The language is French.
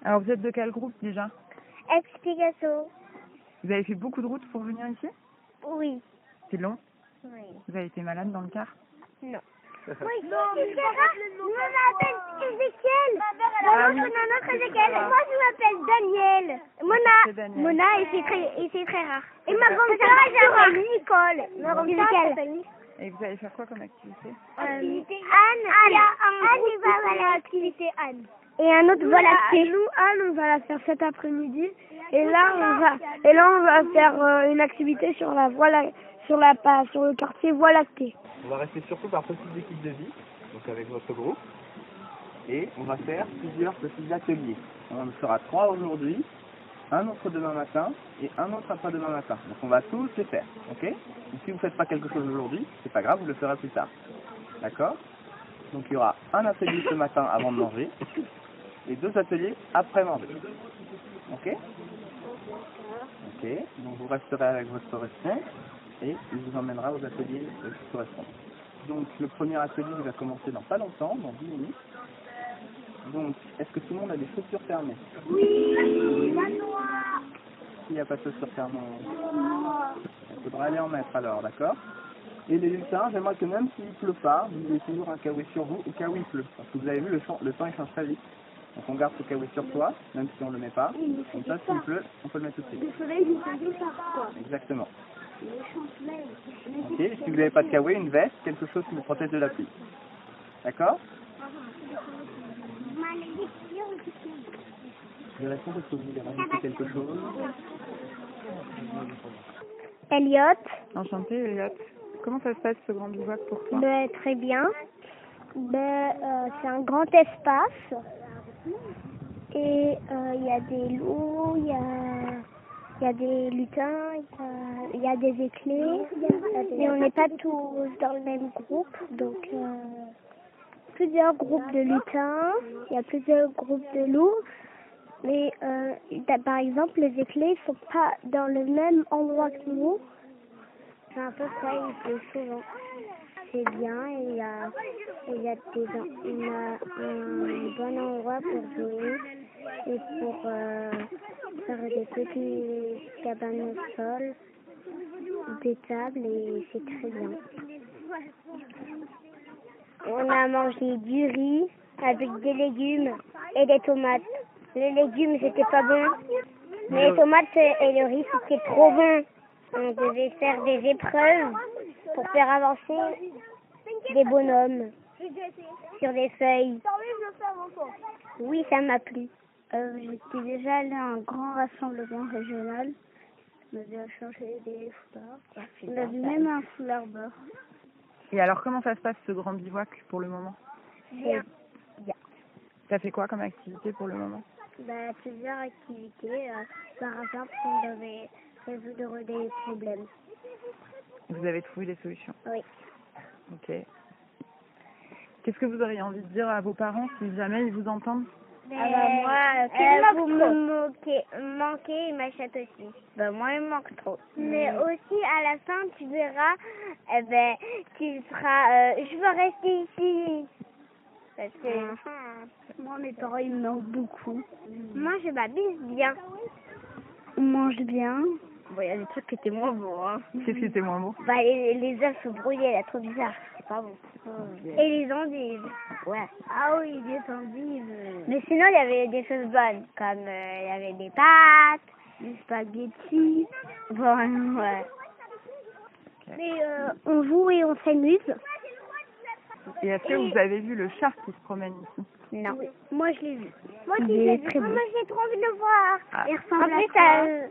Alors vous êtes de quel groupe déjà? Explication. Vous avez fait beaucoup de routes pour venir ici? Oui. C'est long? Oui. Vous avez été malade dans le car? Non. Oui, non, je m'appelle Ezekiel. Notre Ezekiel. Moi, je m'appelle Daniel. Mona, et c'est très rare. Et ma grande sœur, elle s'appelle Nicole. Ma grande sœur, elle s'appelle Nicole. Et vous allez faire quoi comme activité? Anne va à l'activité Anne. Et un autre va lacter. Nous, Anne, on va la faire cet après-midi. Et là, on va faire une activité sur la voie, sur le quartier Voie lactée. On va rester surtout par petites équipes de vie, donc avec votre groupe, et on va faire plusieurs petits ateliers. On en fera 3 aujourd'hui, un autre demain matin et un autre après-demain matin. Donc on va tous les faire, ok? Et si vous ne faites pas quelque chose aujourd'hui, c'est pas grave, vous le ferez plus tard. D'accord? Donc il y aura un atelier ce matin avant de manger et 2 ateliers après manger. Ok? Ok, donc vous resterez avec votre correspondant et il vous emmènera aux ateliers qui correspondent. Donc le premier atelier va commencer dans pas longtemps, dans 10 minutes. Donc, est-ce que tout le monde a des chaussures fermées? Oui, la noire. S'il n'y a pas de chaussures fermées, il faudra aller en mettre alors, d'accord? Et les lutins, j'aimerais que même s'il ne pleut pas, vous ayez toujours un kawaii sur vous au cas où il pleut. Parce que vous avez vu, le temps il change très vite. Donc on garde ce kawaii sur soi, même si on ne le met pas. Comme ça, s'il pleut, on peut le mettre tout de suite. Le soleil, il fait ça, quoi. Exactement. Ok, si vous n'avez pas de kawaii, une veste, quelque chose qui vous protège de la pluie. D'accord? Je réponds parce que vous voulez rajouter quelque chose. Elliot. Enchanté, Elliot. Comment ça se passe ce grand bivouac pour toi? Très bien. C'est un grand espace. Et il y a des loups, il y a des lutins, il y a des éclairs. Mais on n'est pas tous dans le même groupe. Donc, plusieurs groupes de lutins, il y a plusieurs groupes de loups. Mais par exemple, les éclairs ne sont pas dans le même endroit que nous. C'est un peu ça, il pleut souvent. C'est bien et il y a un bon endroit pour jouer et pour faire des petites cabanes au sol, des tables et c'est très bien. On a mangé du riz avec des légumes et des tomates. Les légumes c'était pas bon, mais les tomates et le riz c'était trop bon. On devait faire des épreuves pour faire avancer des bonhommes sur des feuilles. Oui, ça m'a plu. J'étais déjà allée à un grand rassemblement régional. On avait changé des foulards. On avait même un foulard beurre. Et alors comment ça se passe ce grand bivouac pour le moment? Bien. Ça fait quoi comme activité pour le moment? Plusieurs activités. Par exemple, on devait résoudre des problèmes. Vous avez trouvé des solutions? Oui. Ok. Qu'est-ce que vous auriez envie de dire à vos parents si jamais ils vous entendent? Vous me manquez, il m'achète aussi. Moi, il me manque trop. Mais aussi, à la fin, tu verras, tu seras, je veux rester ici. Parce que Moi, mes parents, ils me manquent beaucoup. moi, je m'habille bien. On mange bien. Bon, il y a des trucs qui étaient moins bons, hein. Qu'est-ce qui était moins beau? Les œufs sont brouillés, là, trop bizarre. C'est pas bon. Et les endives. Ouais. Ah oui, des endives. Mais sinon, il y avait des choses bonnes, comme il y avait des pâtes, Des spaghettis. bon, ouais. Okay. Mais on joue et on s'amuse. Et est-ce que vous avez vu le chat qui se promène ici? Non. Moi, je l'ai vu. Moi, Il est très beau. j'ai trop envie de le voir. Ah. Il ressemble à